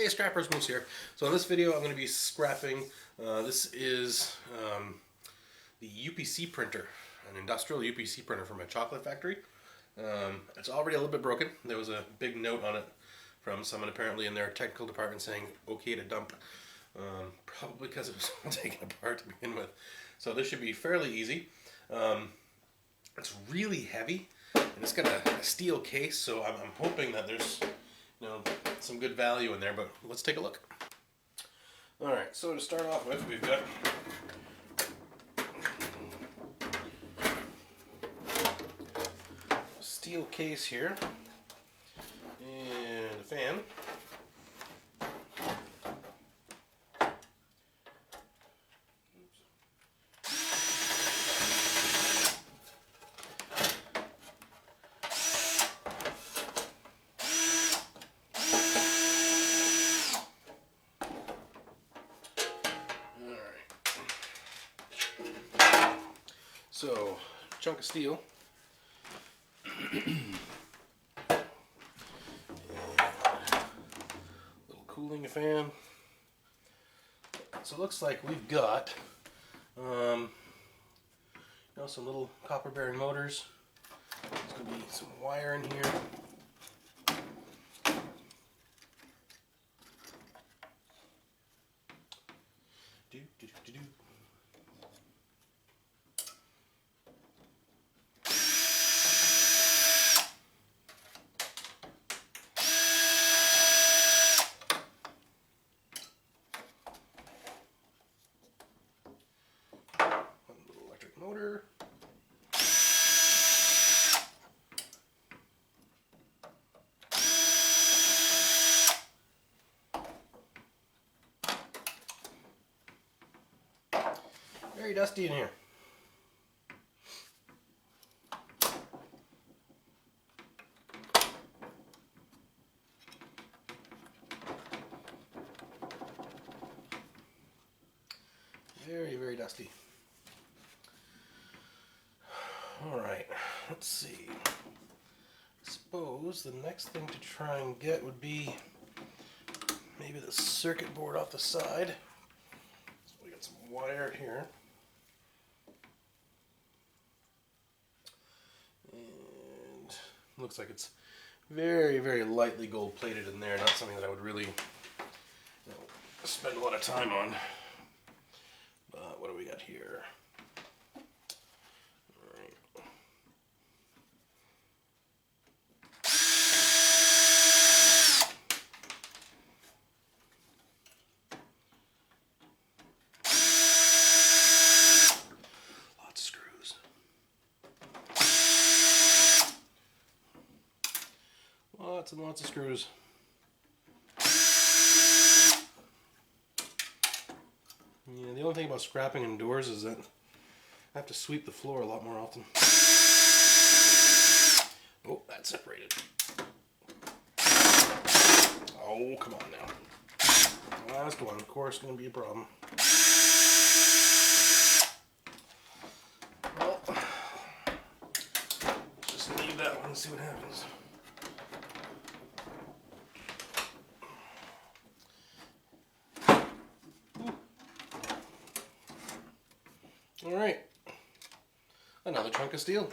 Hey, Scrappers, Moose here. So in this video I'm going to be scrapping, this is the UPC printer, an industrial UPC printer from a chocolate factory. It's already a little bit broken. There was a big note on it from someone apparently in their technical department saying okay to dump, probably because it was all taken apart to begin with. So this should be fairly easy. It's really heavy and it's got a steel case, so I'm hoping that there's some good value in there, but let's take a look. Alright, so to start off with, we've got a steel case here and a fan. So, chunk of steel, little cooling fan. So it looks like we've got some little copper bearing motors. There's going to be some wire in here. Motor. Very dusty in here. Very, very dusty. Alright, let's see. I suppose the next thing to try and get would be maybe the circuit board off the side. So we got some wire here. And looks like it's very, very lightly gold plated in there. Not something that I would really spend a lot of time on. But what do we got here? Lots and lots of screws. Yeah, the only thing about scrapping indoors is that I have to sweep the floor a lot more often. Oh, that separated. Oh, come on now. Last one, of course, going to be a problem. Well, just leave that one and see what happens. Alright, another chunk of steel.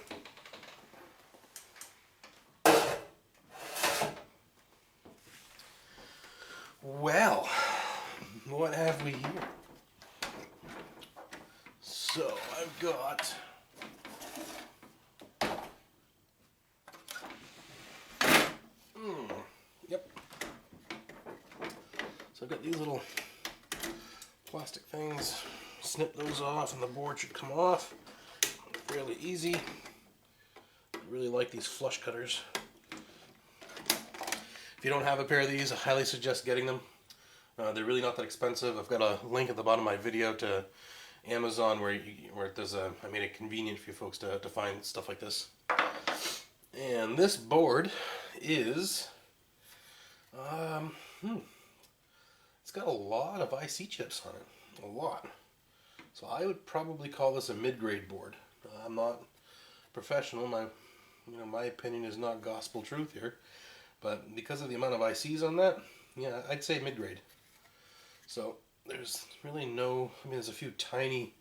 Well, what have we here? So I've got yep. So I've got these little plastic things. Snip those off and the board should come off fairly easy. I really like these flush cutters. If you don't have a pair of these, I highly suggest getting them. They're really not that expensive. I've got a link at the bottom of my video to Amazon where there's I made it convenient for you folks to find stuff like this. And this board is it's got a lot of IC chips on it. A lot. So I would probably call this a mid-grade board. I'm not professional. My opinion is not gospel truth here, but because of the amount of ICs on that, yeah, I'd say mid-grade. So there's really no, I mean, there's a few tiny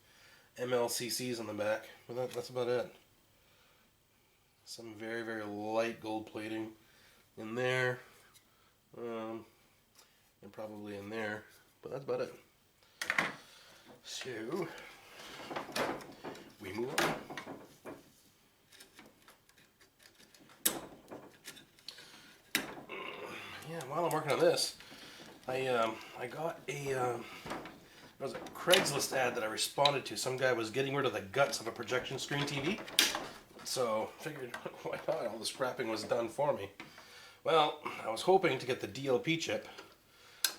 MLCCs on the back, but that's about it. Some very, very light gold plating in there, and probably in there, but that's about it. So, we move on. Yeah, while I'm working on this, I got there was a Craigslist ad that I responded to. Some guy was getting rid of the guts of a projection screen TV. So figured, why not? All the scrapping was done for me. Well, I was hoping to get the DLP chip,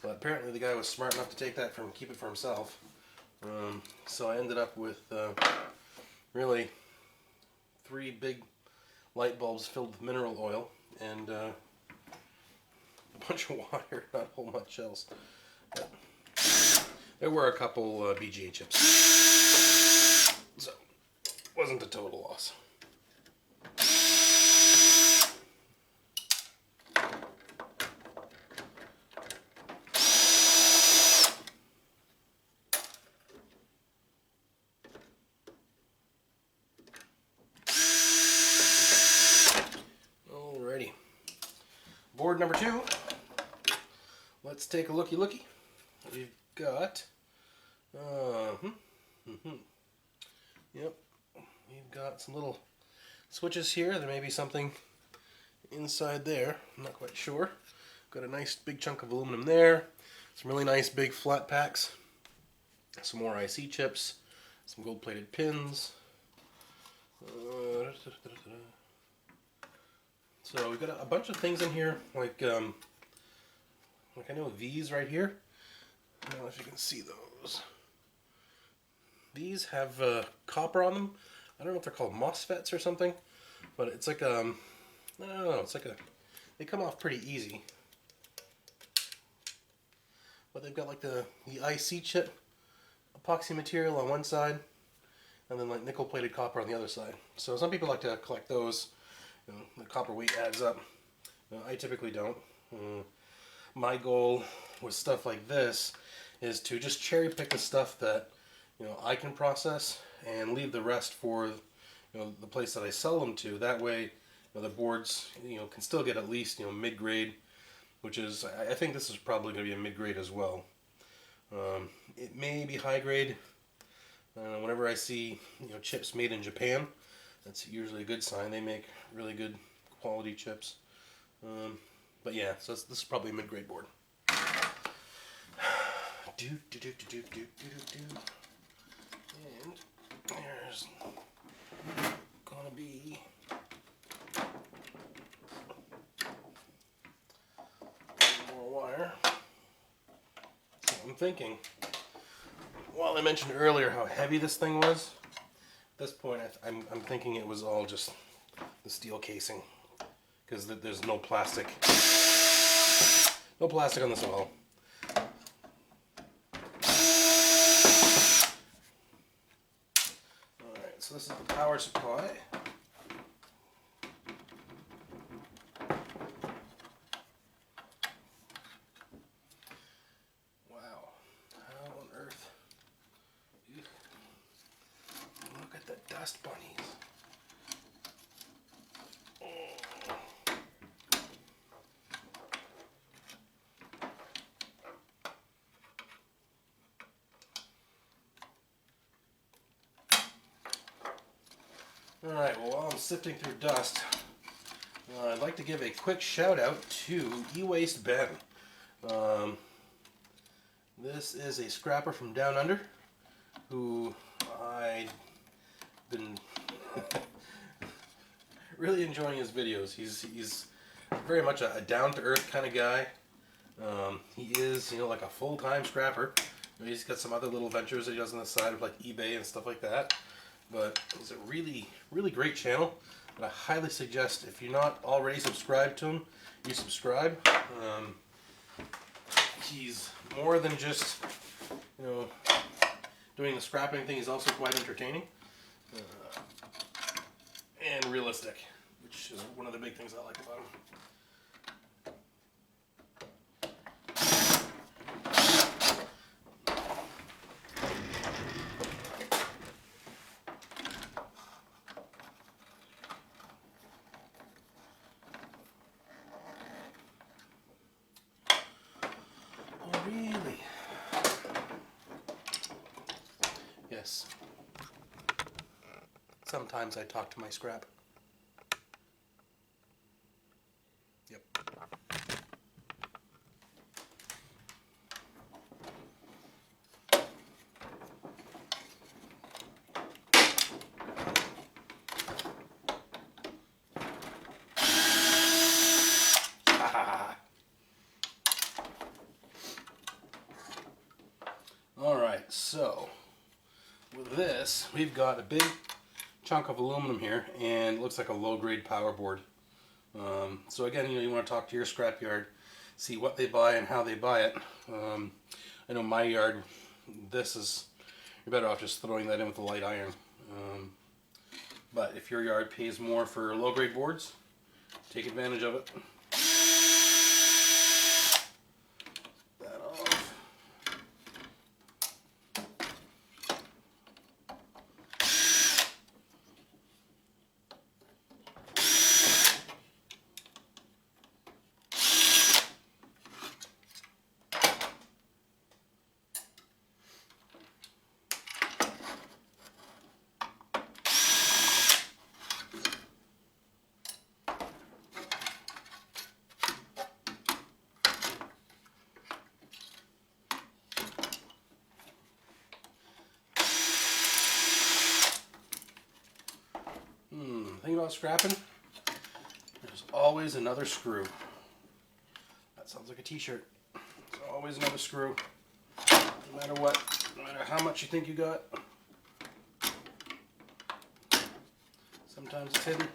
but apparently the guy was smart enough to take that from keep it for himself. So I ended up with really 3 big light bulbs filled with mineral oil and a bunch of wire, not a whole much else. But there were a couple BGA chips, so it wasn't a total loss. Alrighty, board number 2. Let's take a looky. We've got, yep, we've got some little switches here. There may be something inside there. I'm not quite sure. Got a nice big chunk of aluminum there. Some really nice big flat packs. Some more IC chips. Some gold-plated pins. So we've got a bunch of things in here, like I know these right here. I don't know if you can see those. These have copper on them. I don't know if they're called MOSFETs or something, but it's like I don't know. It's like they come off pretty easy. But they've got like the IC chip epoxy material on one side, and then like nickel-plated copper on the other side. So some people like to collect those. You know, the copper weight adds up. I typically don't. My goal with stuff like this is to just cherry pick the stuff that I can process and leave the rest for the place that I sell them to. That way, the boards can still get at least mid-grade, which is I think this is probably going to be a mid-grade as well. It may be high grade. Whenever I see chips made in Japan, that's usually a good sign. They make really good quality chips. But yeah, so this is probably a mid-grade board. And there's gonna be more wire. So I'm thinking, while I mentioned earlier how heavy this thing was, at this point I'm thinking it was all just the steel casing, because there's no plastic. No plastic on this at all. Alright, so this is the power supply. Wow, how on earth? Look at the dust bunnies. Alright, well, while I'm sifting through dust, I'd like to give a quick shout out to E-Waste Ben. This is a scrapper from down under who I've been really enjoying his videos. He's very much a down-to-earth kind of guy. He is, like a full-time scrapper. He's got some other little ventures that he does on the side of like eBay and stuff like that. But he's a really, really great channel, and I highly suggest, if you're not already subscribed to him, you subscribe. He's more than just, doing the scrapping thing. He's also quite entertaining and realistic, which is one of the big things I like about him. Yes. Sometimes I talk to my scrap. Yep. Alright, so with this, we've got a big chunk of aluminum here, and it looks like a low-grade power board. So again, you want to talk to your scrapyard, see what they buy and how they buy it. I know my yard, you're better off just throwing that in with a light iron. But if your yard pays more for low-grade boards, take advantage of it. That off. Thing about scrapping, there's always another screw. That sounds like a t-shirt. There's always another screw. No matter what, no matter how much you think you got. Sometimes it's hidden,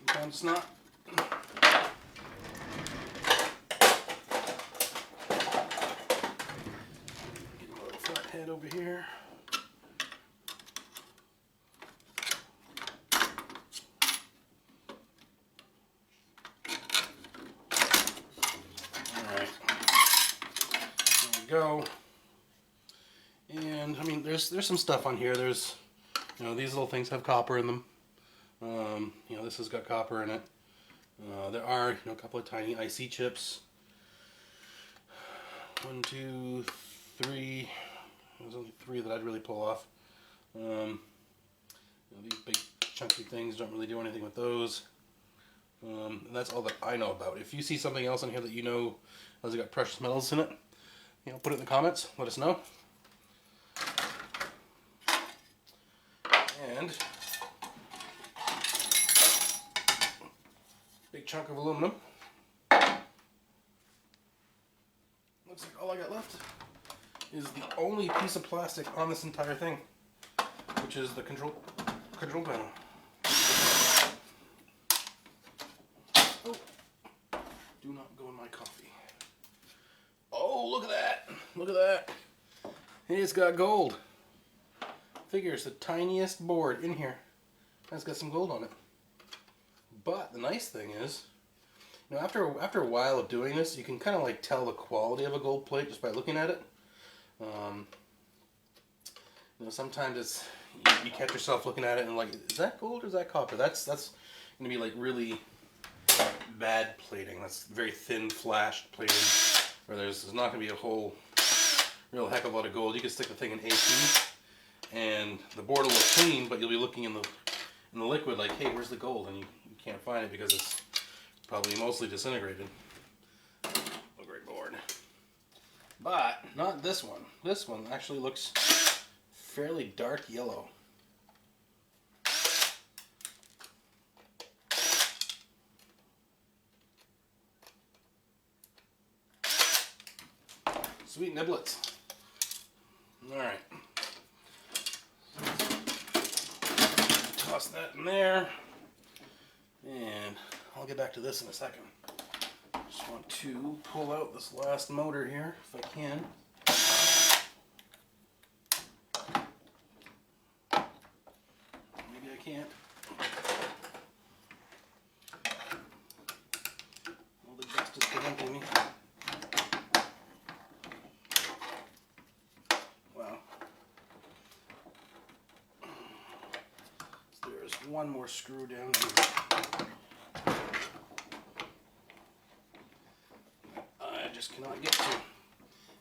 sometimes it's not. Get a little flat head over here. Go. And I mean, there's some stuff on here. There's, these little things have copper in them. This has got copper in it. There are, a couple of tiny IC chips. 1, 2, 3. There's only 3 that I'd really pull off. These big chunky things, don't really do anything with those. And that's all that I know about. If you see something else in here that you know has got precious metals in it, put it in the comments, let us know. And big chunk of aluminum. Looks like all I got left is the only piece of plastic on this entire thing, which is the control panel. Oh, do not go in my coffee. Oh, look at that! Look at that! It's got gold. Figure it's the tiniest board in here. It's got some gold on it. But the nice thing is, after a while of doing this, you can kind of like tell the quality of a gold plate just by looking at it. Sometimes you catch yourself looking at it and like, is that gold or is that copper? That's going to be like really bad plating. That's very thin, flashed plating. Where there's not going to be a whole real heck of a lot of gold. You can stick the thing in AP and the board will look clean, but you'll be looking in the liquid like, hey, where's the gold? And you can't find it because it's probably mostly disintegrated. A great board. But not this one. This one actually looks fairly dark yellow. Sweet niblets. Alright. Toss that in there. And I'll get back to this in a second. Just want to pull out this last motor here, if I can. Maybe I can't. All the dust is preventing me. One more screw down here. I just cannot get to.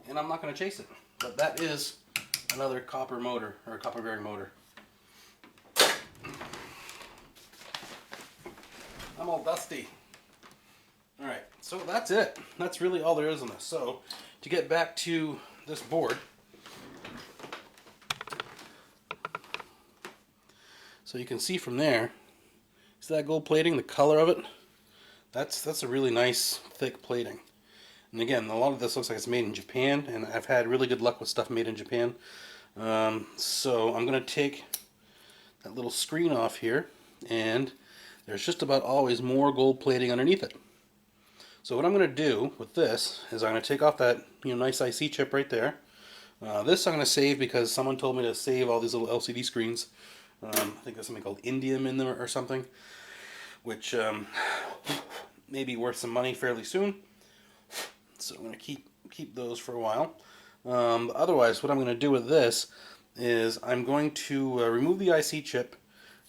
And I'm not going to chase it. But that is another copper motor, or a copper bearing motor. I'm all dusty. Alright, so that's it. That's really all there is on this. So, to get back to this board, so you can see from there, see that gold plating, the color of it? That's a really nice thick plating. And again, a lot of this looks like it's made in Japan, and I've had really good luck with stuff made in Japan. So I'm going to take that little screen off here, and there's just about always more gold plating underneath it. So what I'm going to do with this is I'm going to take off that nice IC chip right there. This I'm going to save because someone told me to save all these little LCD screens. I think there's something called indium in them or something, which may be worth some money fairly soon. So I'm going to keep those for a while. Otherwise, what I'm going to do with this is I'm going to remove the IC chip.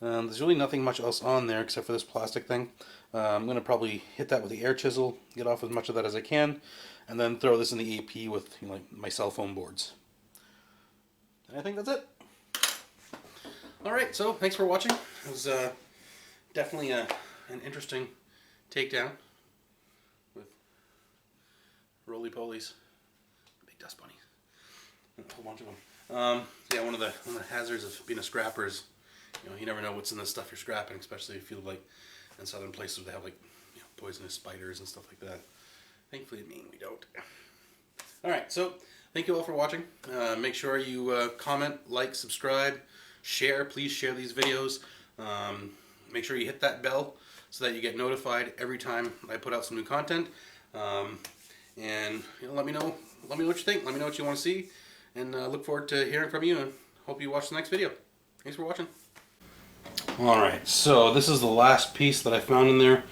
There's really nothing much else on there except for this plastic thing. I'm going to probably hit that with the air chisel, get off as much of that as I can, and then throw this in the AP with like my cell phone boards. And I think that's it. Alright, so thanks for watching. It was definitely an interesting takedown with roly polies, big dust bunnies, a whole bunch of them. Yeah, one of the hazards of being a scrapper is, you never know what's in the stuff you're scrapping, especially if you live like in southern places where they have like poisonous spiders and stuff like that. Thankfully, in Maine we don't. All right, so thank you all for watching. Make sure you comment, like, subscribe, share. Please share these videos. Make sure you hit that bell so that you get notified every time I put out some new content. And let me know what you think. Let me know what you want to see, and look forward to hearing from you. And hope you watch the next video. Thanks for watching. Alright, so this is the last piece that I found in there.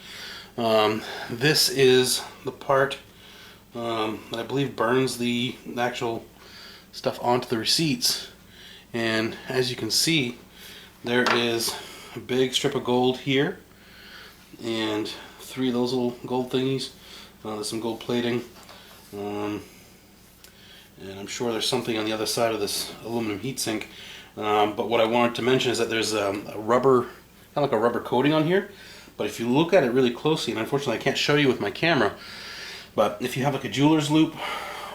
This is the part that I believe burns the actual stuff onto the receipts. And as you can see, there is a big strip of gold here, and 3 of those little gold thingies. There's some gold plating. And I'm sure there's something on the other side of this aluminum heatsink. But what I wanted to mention is that there's a rubber, kind of like a rubber coating on here. But if you look at it really closely, and unfortunately I can't show you with my camera, but if you have like a jeweler's loupe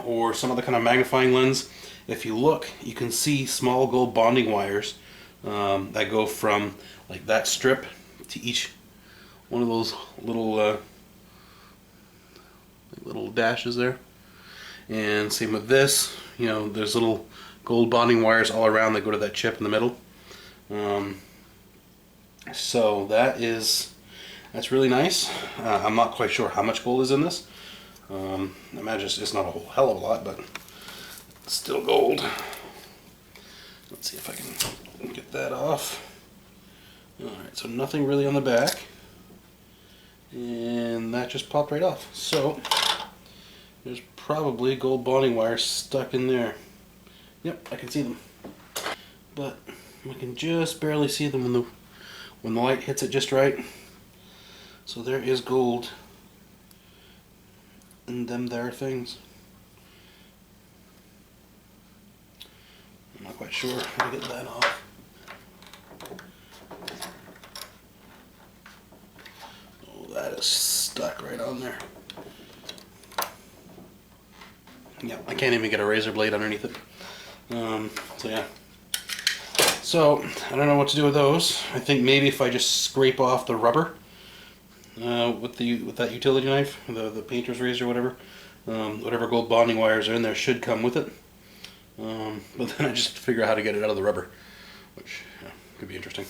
or some other kind of magnifying lens, if you look, you can see small gold bonding wires that go from like that strip to each one of those little dashes there. And same with this, there's little gold bonding wires all around that go to that chip in the middle. So that's really nice. I'm not quite sure how much gold is in this. I imagine it's not a whole hell of a lot, but it's still gold. Let's see if I can get that off. Alright, so nothing really on the back. And that just popped right off. So there's probably gold bonding wires stuck in there. Yep, I can see them, but we can just barely see them when the light hits it just right. So there is gold in them there things. I'm not quite sure how to get that off. Oh, that is stuck right on there. Yeah, I can't even get a razor blade underneath it. So yeah. So I don't know what to do with those. I think maybe if I just scrape off the rubber with that utility knife, the painter's razor, whatever gold bonding wires are in there should come with it. But then I just have to figure out how to get it out of the rubber, which could be interesting.